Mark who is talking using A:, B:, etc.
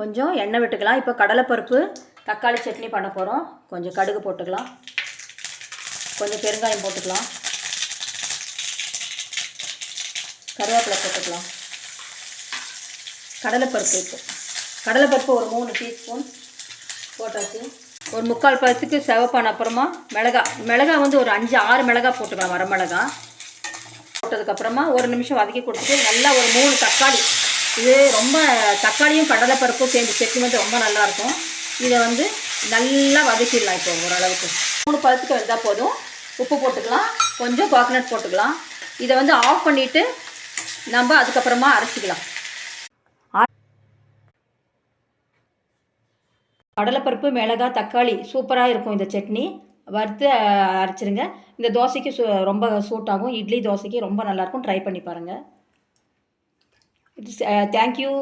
A: கொஞ்சம் எண்ணெய் விட்டுக்கலாம். இப்போ கடலைப்பருப்பு தக்காளி சட்னி பண்ண போகிறோம். கொஞ்சம் கடுகு போட்டுக்கலாம், கொஞ்சம் பெருங்காயம் போட்டுக்கலாம், கருவேப்பிலை போட்டுக்கலாம். கடலைப்பருப்பு ஒரு 3 டீஸ்பூன் போட்டாச்சு. ஒரு 3/4 பழத்துக்கு செவப்பான அப்புறமா மிளகா வந்து ஒரு 5-6 மிளகா போட்டுக்கலாம். வரமிளகா போட்டதுக்கப்புறமா ஒரு நிமிஷம் வதக்கி கொடுத்துட்டு நல்லா ஒரு 3 தக்காளி, இது ரொம்ப தக்காளியும் கடலைப்பருப்பும் சேர்ந்து சட்னி வந்து ரொம்ப நல்லாயிருக்கும். இதை வந்து நல்லா வதக்கிடலாம். இப்போ ஓரளவுக்கு 3 பழத்துக்கு வெந்தால் போதும். உப்பு போட்டுக்கலாம், கொஞ்சம் கோகனட் போட்டுக்கலாம். இதை வந்து ஆஃப் பண்ணிவிட்டு நம்ம அதுக்கப்புறமா அரைச்சிக்கலாம். கடலைப்பருப்பு மிளகாய் தக்காளி சூப்பராக இருக்கும் இந்த சட்னி. வறுத்து அரைச்சிருங்க. இந்த தோசைக்கு ரொம்ப சூட் ஆகும். இட்லி தோசைக்கு ரொம்ப நல்லாயிருக்கும். ட்ரை பண்ணி பாருங்கள். தேங்க்யூ.